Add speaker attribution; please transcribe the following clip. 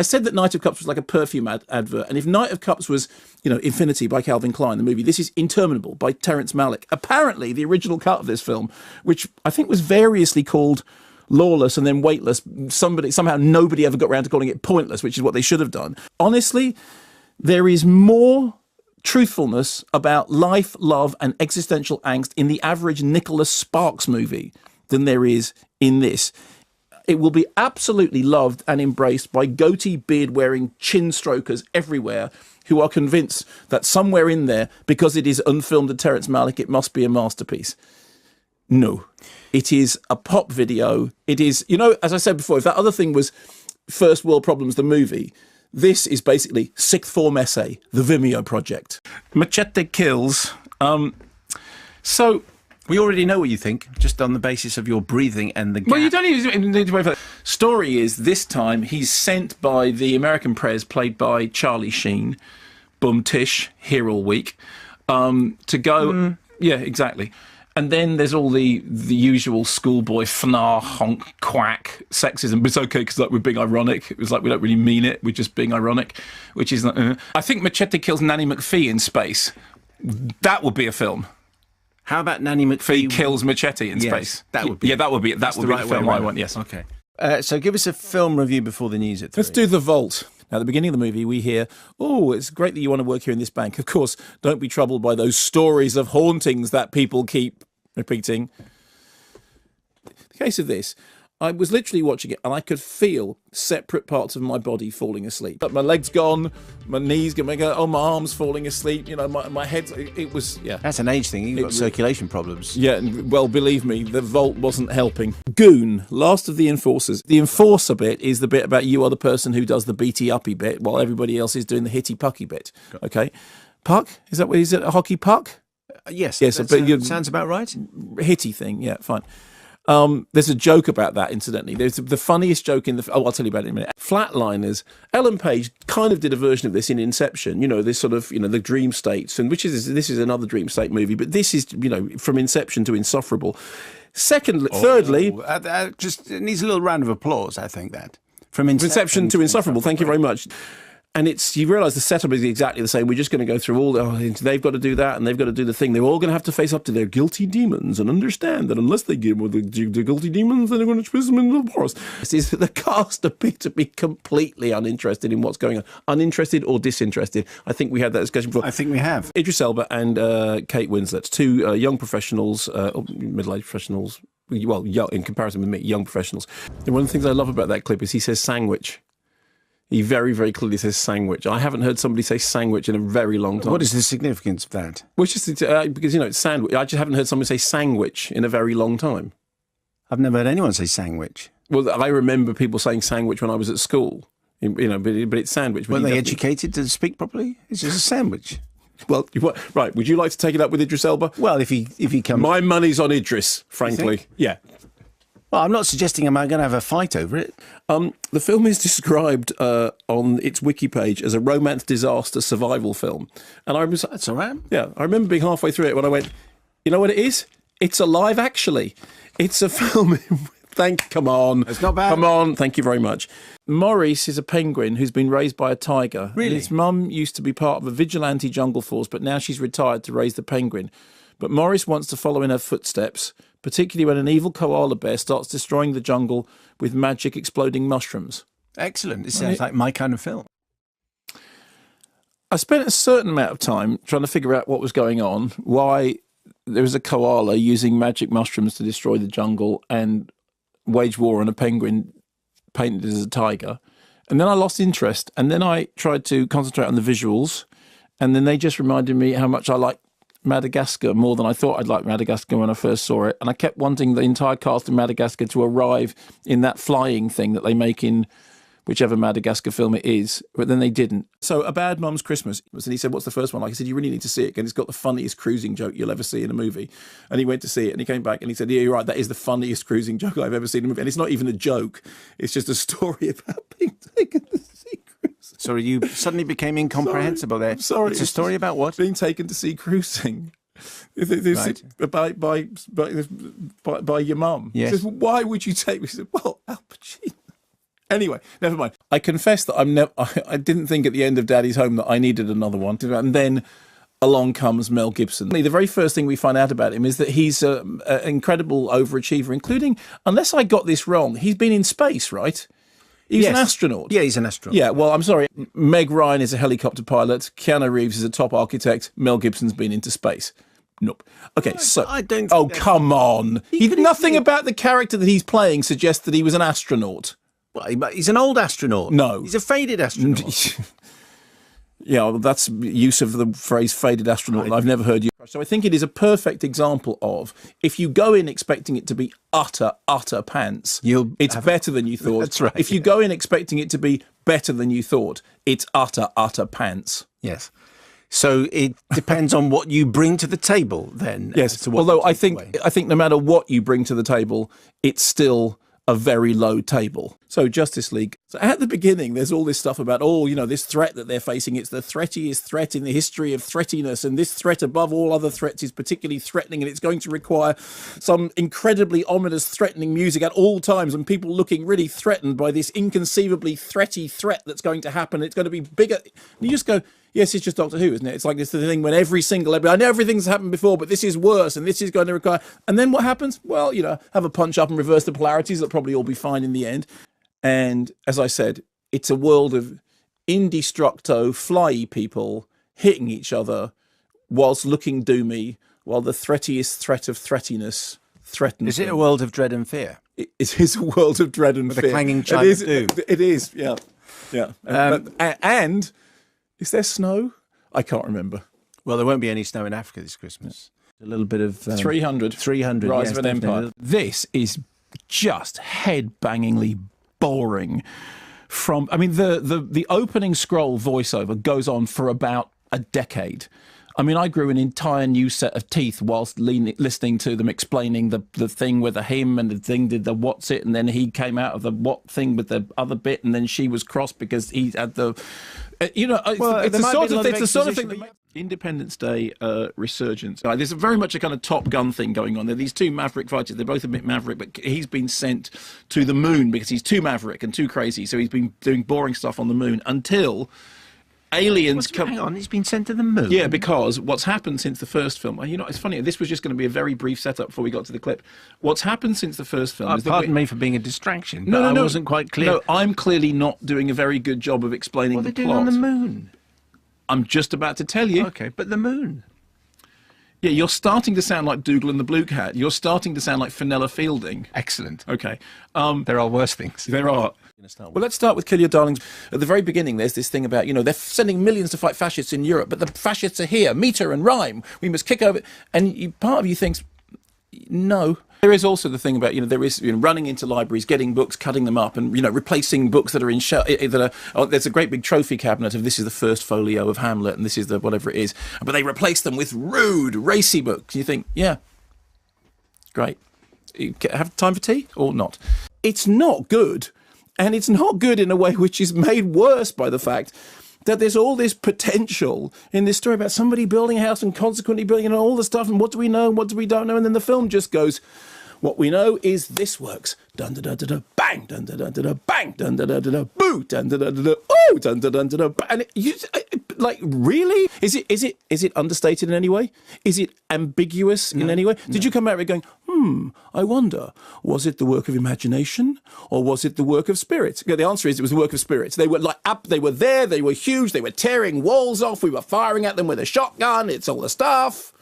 Speaker 1: I said that Knight of Cups was like a perfume advert, and if Knight of Cups was, Infinity by Calvin Klein, the movie, this is Interminable by Terrence Malick. Apparently, the original cut of this film, which I think was variously called Lawless and then Weightless, somehow nobody ever got around to calling it Pointless, which is what they should have done. Honestly, there is more truthfulness about life, love, and existential angst in the average Nicholas Sparks movie than there is in this. It will be absolutely loved and embraced by goatee beard-wearing chin strokers everywhere who are convinced that somewhere in there, because it is unfilmed and Terrence Malick, it must be a masterpiece. No. It is a pop video. It is, as I said before, if that other thing was First World Problems, the movie, this is basically Sixth Form Essay, the Vimeo project. Machete Kills. So...
Speaker 2: We already know what you think, just on the basis of your breathing and the gap.
Speaker 1: Well, you don't even need to wait for that. Story is, this time, he's sent by the American Prez, played by Charlie Sheen, Boom Tish, here all week, to go... Yeah, exactly. And then there's all the usual schoolboy fnar, honk, quack, sexism. But it's okay because we're being ironic. It was like we don't really mean it. We're just being ironic, which is... I think Machete Kills Nanny McPhee in space. That would be a film.
Speaker 2: How about Nanny McPhee
Speaker 1: kills Machete in space?
Speaker 2: That would be.
Speaker 1: Yeah, that would be the right film I want. Yes.
Speaker 2: Okay. So give us a film review before the news at 3.
Speaker 1: Let's do The Vault. Now, at the beginning of the movie, we hear, "Oh, it's great that you want to work here in this bank. Of course, don't be troubled by those stories of hauntings that people keep repeating." The case of this, I was literally watching it and I could feel separate parts of my body falling asleep. But my leg's gone, my knees going, my arm's falling asleep, my head, it was, yeah.
Speaker 2: That's an age thing, you've got circulation problems.
Speaker 1: Yeah, well, believe me, The Vault wasn't helping. Goon, last of the enforcers. The enforcer bit is the bit about you are the person who does the beaty-uppy bit while everybody else is doing the hitty-pucky bit, okay? Puck, is it a hockey puck?
Speaker 2: Yes,
Speaker 1: yes,
Speaker 2: sounds about right.
Speaker 1: Hitty thing, yeah, fine. There's a joke about that, incidentally. There's the funniest joke in the... I'll tell you about it in a minute. Flatliners. Ellen Page kind of did a version of this in Inception, this sort of, the dream states, and this is another dream state movie, but this is, from Inception to Insufferable. Thirdly...
Speaker 2: Just it needs a little round of applause, I think, that.
Speaker 1: From Inception to Insufferable, thank you very much. And you realise the setup is exactly the same. We're just going to go through all they've got to do that and they've got to do the thing. They're all going to have to face up to their guilty demons and understand that unless they get with the guilty demons, then they're going to twist them into the forest. The cast appear to be completely uninterested in what's going on. Uninterested or disinterested. I think we had that discussion before.
Speaker 2: I think we have.
Speaker 1: Idris Elba and Kate Winslet, two young professionals, middle-aged professionals, well, in comparison with me, young professionals. And one of the things I love about that clip is he says sandwich. He very, very clearly says sandwich. I haven't heard somebody say sandwich in a very long time.
Speaker 2: What is the significance of that?
Speaker 1: Well, it's just because, it's sandwich. I just haven't heard somebody say sandwich in a very long time.
Speaker 2: I've never heard anyone say sandwich.
Speaker 1: Well, I remember people saying sandwich when I was at school, but it's sandwich.
Speaker 2: Weren't they educated to speak properly? It's just a sandwich.
Speaker 1: Well, right. Would you like to take it up with Idris Elba?
Speaker 2: Well, if he comes...
Speaker 1: My money's on Idris, frankly. Yeah.
Speaker 2: Well, I'm not suggesting I'm going to have a fight over it.
Speaker 1: The film is described on its wiki page as a romance disaster survival film. And
Speaker 2: That's all right.
Speaker 1: Yeah, I remember being halfway through it when I went, you know what it is? It's alive, actually. It's a film... Come on.
Speaker 2: It's not bad.
Speaker 1: Come on. Thank you very much. Maurice is a penguin who's been raised by a tiger.
Speaker 2: Really?
Speaker 1: His mum used to be part of a vigilante jungle force, but now she's retired to raise the penguin. But Maurice wants to follow in her footsteps, particularly when an evil koala bear starts destroying the jungle with magic exploding mushrooms.
Speaker 2: Excellent. It sounds like my kind of film.
Speaker 1: I spent a certain amount of time trying to figure out what was going on, why there was a koala using magic mushrooms to destroy the jungle and wage war on a penguin painted as a tiger. And then I lost interest. And then I tried to concentrate on the visuals. And then they just reminded me how much I like Madagascar more than I thought I'd like Madagascar when I first saw it. And I kept wanting the entire cast of Madagascar to arrive in that flying thing that they make in whichever Madagascar film it is, but then they didn't. So A Bad Mum's Christmas, and he said, what's the first one like? I said, you really need to see it, because it's got the funniest cruising joke you'll ever see in a movie. And he went to see it, and he came back, and he said, yeah, you're right, that is the funniest cruising joke I've ever seen in a movie. And it's not even a joke, it's just a story about being taken to see cruising.
Speaker 2: Sorry, you suddenly became incomprehensible there.
Speaker 1: Sorry.
Speaker 2: It's a story about what?
Speaker 1: Being taken to see cruising. Right. By your mum.
Speaker 2: Yes.
Speaker 1: He says, well, why would you take me? He said, well, Al Pacino. Anyway, never mind. I confess that I didn't think at the end of Daddy's Home that I needed another one. And then along comes Mel Gibson. The very first thing we find out about him is that he's an incredible overachiever, including, unless I got this wrong, he's been in space, right? He's an astronaut.
Speaker 2: Yeah, he's an astronaut.
Speaker 1: Yeah, well, I'm sorry. Meg Ryan is a helicopter pilot. Keanu Reeves is a top architect. Mel Gibson's been into space. Nope. Okay, so...
Speaker 2: I don't think
Speaker 1: oh, come on. Nothing about the character that he's playing suggests that he was an astronaut.
Speaker 2: Well, he's an old astronaut.
Speaker 1: No.
Speaker 2: He's a faded astronaut.
Speaker 1: Yeah, well, that's use of the phrase faded astronaut that I've never heard you. So I think it is a perfect example of, if you go in expecting it to be utter pants, it's better than you thought.
Speaker 2: That's right.
Speaker 1: If you go in expecting it to be better than you thought, it's utter pants.
Speaker 2: Yes. So it depends on what you bring to the table then.
Speaker 1: Yes, although I think no matter what you bring to the table, it's still a very low table. So Justice League. So at the beginning, there's all this stuff about, this threat that they're facing. It's the threatiest threat in the history of threatiness. And this threat above all other threats is particularly threatening. And it's going to require some incredibly ominous, threatening music at all times. And people looking really threatened by this inconceivably threaty threat that's going to happen. It's going to be bigger. And you just go, yes, it's just Doctor Who, isn't it? It's like this thing when every single episode, I know everything's happened before, but this is worse, and this is going to require... And then what happens? Well, have a punch up and reverse the polarities. That'll probably all be fine in the end. And as I said, it's a world of indestructo, flyy people hitting each other whilst looking doomy, while the threatiest threat of threatiness threatens
Speaker 2: Is it
Speaker 1: them.
Speaker 2: A world of dread and fear?
Speaker 1: It is a world of dread and fear.
Speaker 2: With a clanging chime of doom.
Speaker 1: It is, yeah. Yeah. And... is there snow? I can't remember.
Speaker 2: Well, there won't be any snow in Africa this Christmas. A little bit of...
Speaker 1: 300.
Speaker 2: 300,
Speaker 1: Rise
Speaker 2: yes,
Speaker 1: of an
Speaker 2: definitely.
Speaker 1: Empire. This is just head-bangingly boring. The opening scroll voiceover goes on for about a decade. I mean, I grew an entire new set of teeth whilst listening to them explaining the thing with the him, and the thing did the what's it, and then he came out of the what thing with the other bit, and then she was cross because he had the... it's the sort of thing that makes Independence Day resurgence. There's very much a kind of Top Gun thing going on there. These two maverick fighters, they're both a bit maverick, but he's been sent to the moon because he's too maverick and too crazy. So he's been doing boring stuff on the moon until aliens come.
Speaker 2: Hang on, he's been sent to the moon?
Speaker 1: Yeah, because what's happened since the first film, it's funny, this was just going to be a very brief setup before we got to the clip. What's happened since the first film is that...
Speaker 2: Pardon me for being a distraction, but
Speaker 1: No,
Speaker 2: I wasn't quite clear.
Speaker 1: No, I'm clearly not doing a very good job of explaining
Speaker 2: what
Speaker 1: the
Speaker 2: are they
Speaker 1: plot.
Speaker 2: doing on the moon?
Speaker 1: I'm just about to tell you.
Speaker 2: Okay, but the moon.
Speaker 1: Yeah, you're starting to sound like Dougal and the Blue Cat. You're starting to sound like Fenella Fielding.
Speaker 2: Excellent.
Speaker 1: Okay.
Speaker 2: There are worse things.
Speaker 1: There are. Well, let's start with Kill Your Darlings. At the very beginning, there's this thing about, they're sending millions to fight fascists in Europe, but the fascists are here, meter and rhyme. We must kick over. And part of you thinks, no. There is also the thing about, there is running into libraries, getting books, cutting them up, and replacing books that are in there's a great big trophy cabinet of this is the first folio of Hamlet, and this is the whatever it is, but they replace them with rude, racy books. You think, yeah, great. You have time for tea or not? It's not good, and it's not good in a way which is made worse by the fact that there's all this potential in this story about somebody building a house and consequently building all the stuff, and what do we know and what do we don't know, and then the film just goes, what we know is this works. Dun da da da da bang, dun da da da da bang, dun da da da da boo, dun da da da da oh, dun da da da da. And really? Is it understated in any way? Is it ambiguous in any way? Did you come out of it going, I wonder, was it the work of imagination or was it the work of spirits? The answer is it was the work of spirits. They were they were there, they were huge, they were tearing walls off, we were firing at them with a shotgun, it's all the stuff.